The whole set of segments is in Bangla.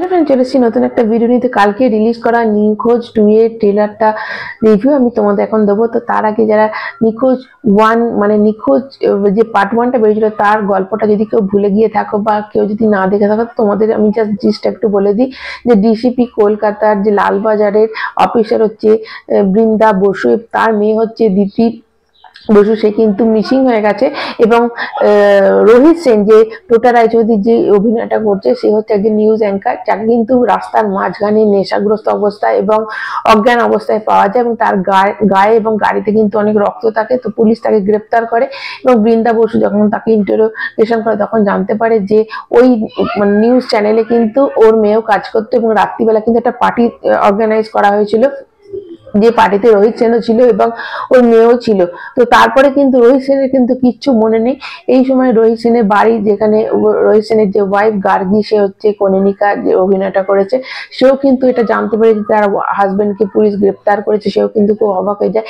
ফ্রেন্ড, চলে এসেছি নতুন একটা ভিডিও নিতে। কালকে রিলিজ করা নিখোঁজ 2 এর ট্রেলারটা রিভিউ আমি তোমাদের এখন দেবো। তো তার আগে যারা নিখোঁজ 1 মানে নিখোঁজ যে পার্ট 1টা বেরিয়েছিল তার গল্পটা যদি কেউ ভুলে গিয়ে থাকো বা কেউ যদি না দেখে থাকো, তোমাদের আমি জাস্ট জিস্টটা একটু বলে দিই যে ডিসিপি কলকাতার যে লালবাজারের অফিসার হচ্ছে বৃন্দা বসু, তার মেয়ে হচ্ছে দিতি বসু, সে কিন্তু মিসিং হয়ে গেছে। এবং রোহিত সেন যে টোটা রায়চৌধুরী যে অভিনয়টা করছে, সে হচ্ছে একজন নিউজ অ্যাঙ্কার, যাকে কিন্তু রাস্তার মাঝখানে নেশাগ্রস্ত অবস্থায় এবং অজ্ঞান অবস্থায় পাওয়া যায় এবং তার গায়ে এবং গাড়িতে কিন্তু অনেক রক্ত থাকে। তো পুলিশ তাকে গ্রেপ্তার করে এবং বৃন্দা বসু যখন তাকে ইন্টারোগেশন করে তখন জানতে পারে যে ওই নিউজ চ্যানেলে কিন্তু ওর মেয়েও কাজ করতো এবং রাত্রিবেলা কিন্তু একটা পার্টি অর্গানাইজ করা হয়েছিল, যে পার্টিতে রোহিত সেনও ছিল এবং ওর মেয়েও ছিল। তো তারপরে কিন্তু রোহিত সেনের কিন্তু কিচ্ছু মনে নেই। এই সময় রোহিত সেনের বাড়ি, যেখানে রোহিত সেনের যে ওয়াইফ গার্গী, সে হচ্ছে কনিনিকা যে অভিনয়টা করেছে, সেও কিন্তু এটা জানতে পারে যে তার হাজবেন্ডকে পুলিশ গ্রেপ্তার করেছে। সেও কিন্তু খুব অবাক হয়ে যায়।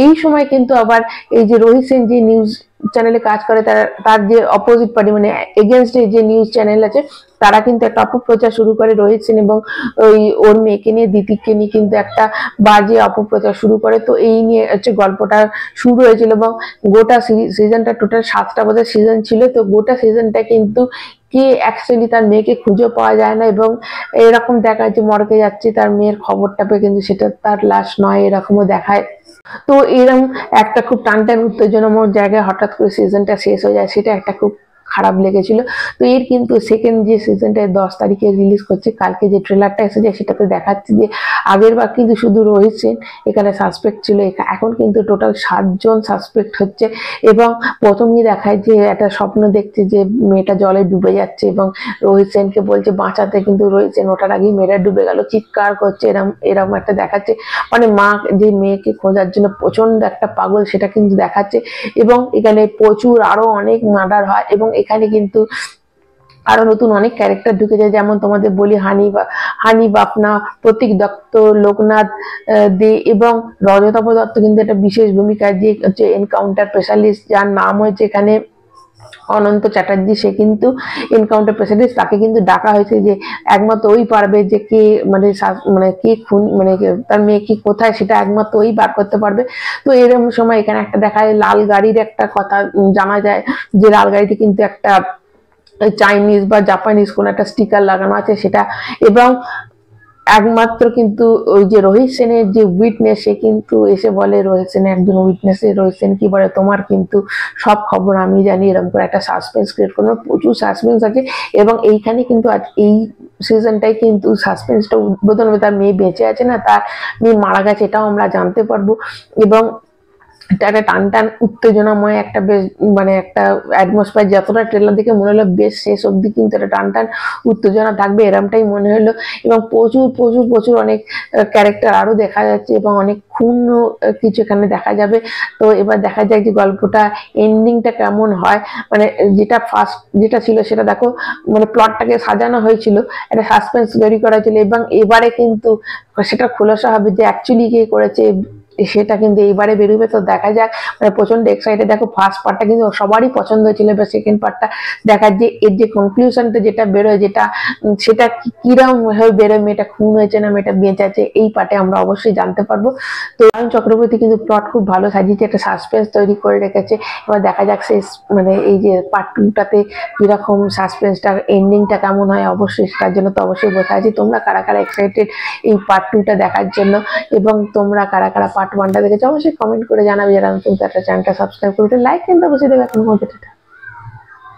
এই সময় কিন্তু আবার এই যে রোহিত সেন যে নিউজ চ্যানেলে কাজ করে, তার যে অপোজিট পার্টি মানে এগেনস্টে যে নিউজ চ্যানেল আছে, তারা কিন্তু একটা অপপ্রচার শুরু করে রোহিত সেন এবং ওই ওর মেয়েকে নিয়ে, দিতিকে নিয়ে কিন্তু একটা বাজে অপপ্রচার শুরু করে। তো এই নিয়ে হচ্ছে গল্পটা শুরু হয়েছিল এবং গোটা সিজনটা টোটাল 7টা বোধহয় সিজন ছিল। তো গোটা সিজনটা কিন্তু কে অ্যাকচুয়ালি তার মেয়েকে খুঁজে পাওয়া যায় না এবং এরকম দেখায় যে মর্গে যাচ্ছে তার মেয়ের খবরটা পেয়ে, কিন্তু সেটা তার লাশ নয়, এরকমও দেখায়। তো এরকম একটা খুব টান উত্তেজনামূলক জায়গায় হঠাৎ করে সিজনটা শেষ হয়ে যায়, সেটা একটা খুব খারাপ লেগেছিল। তো এর কিন্তু সেকেন্ড যে সিজনটা 10 তারিখে রিলিজ করছে, কালকে যে ট্রেলারটা এসেছে সেটাতে দেখাচ্ছে যে আগের বার কিন্তু শুধু রোহিত সেন এখানে সাসপেক্ট ছিল, এখন কিন্তু টোটাল 7 জন সাসপেক্ট হচ্ছে। এবং প্রথমেই দেখায় যে একটা স্বপ্ন দেখছে যে মেয়েটা জলে ডুবে যাচ্ছে এবং রোহিত সেনকে বলছে বাঁচাতে, কিন্তু রোহিত সেন ওঠার আগেই মেয়েটা ডুবে গেল, চিৎকার করছে, এরম একটা দেখাচ্ছে। মানে মা যে মেয়েকে খোঁজার জন্য প্রচন্ড একটা পাগল, সেটা কিন্তু দেখাচ্ছে। এবং এখানে প্রচুর আরো অনেক মার্ডার হয় এবং এখানে কিন্তু আরো নতুন অনেক ক্যারেক্টার ঢুকে যায়। যেমন তোমাদের বলি হানি বাপনা, প্রতীক দত্ত, লোকনাথ দে এবং রজতাভ দত্ত কিন্তু একটা বিশেষ ভূমিকা, যে হচ্ছে এনকাউন্টার স্পেশালিস্ট, যার নাম হয়েছে এখানে অনন্ত চ্যাটার্জি। সে কিন্তু এনকাউন্টার স্পেশালিস্ট, তাকে কিন্তু ডাকা হয়েছে যে একমাত্র ওই পারবে যে কে মানে কে খুন, মানে তার মেয়ে কি কোথায়, সেটা একমাত্র ওই বার করতে পারবে। তো এরকম সময় এখানে একটা দেখায় লাল গাড়ির একটা কথা জানা যায়, যে লাল গাড়িতে কিন্তু একটা চাইনিজ বা জাপানিজ কোন একটা স্টিকার লাগানো আছে সেটা। এবং একমাত্র কিন্তু ওই যে রোহিত সেনের যে উইটনেস, সে কিন্তু এসে বলে, রোহিত সেনের একজন উইটনেস, রোহিত সেন কি বলে, তোমার কিন্তু সব খবর আমি জানি, এরকম করে একটা সাসপেন্স ক্রিয়েট করলো। প্রচুর সাসপেন্স আছে এবং এইখানে কিন্তু এই সিজনটাই কিন্তু সাসপেন্সটা উদ্বোধন হবে। তার মেয়ে বেঁচে আছে না, তার মেয়ে মারা গেছে, এটাও আমরা জানতে পারবো। এবং এটা একটা টান উত্তেজনাময় একটা বেশ মানে একটা অ্যাটমসফিয়ার, যতটা ট্রেলার দেখে মনে হলো বেশ শেষ অবধি কিন্তু একটা টান উত্তেজনা থাকবে, এরমটাই মনে হলো। এবং প্রচুর অনেক ক্যারেক্টার আরো দেখা যাচ্ছে এবং অনেক খুন কিছু এখানে দেখা যাবে। তো এবার দেখা যায় যে গল্পটা এন্ডিংটা কেমন হয়। মানে যেটা ফার্স্ট যেটা ছিল সেটা দেখো, মানে প্লটটাকে সাজানো হয়েছিল, একটা সাসপেন্স তৈরি করা হয়েছিল এবং এবারে কিন্তু সেটা খোলাসা হবে যে অ্যাকচুয়ালি কে করেছে, সেটা কিন্তু এইবারে বেরোবে। তো দেখা যাক, মানে প্রচন্ড এক্সাইটেড। দেখো ফার্স্ট পার্টটা কিন্তু সবারই পছন্দ হয়েছিল, এবার সেকেন্ড পার্টটা দেখার যে এর যে কনক্লুশনটা যেটা বেরোয়, সেটা কিরকম ভাবে বেরোয়, মেয়েটা খুন হয়েছে না মেয়েটা বেঁচে আছে, এই পার্টে আমরা অবশ্যই জানতে পারবো। তো অয়ন চক্রবর্তী কিন্তু প্লট খুব ভালো সাজিয়েছে, একটা সাসপেন্স তৈরি করে রেখেছে। এবার দেখা যাক শেষ মানে এই যে পার্ট 2টাতে কিরকম সাসপেন্সটা, এন্ডিংটা কেমন হয়, অবশ্যই তার জন্য তো অবশ্যই বসে আছি। তোমরা কারা এক্সাইটেড এই পার্ট 2টা দেখার জন্য, এবং তোমরা কারা পার্ট 1টা দেখেছো অবশ্যই কমেন্ট করে জানাবে। যারা নতুন চ্যানেলটা সাবস্ক্রাইব করবে, লাইক কিন্তু অবশ্যই দেবে। এখন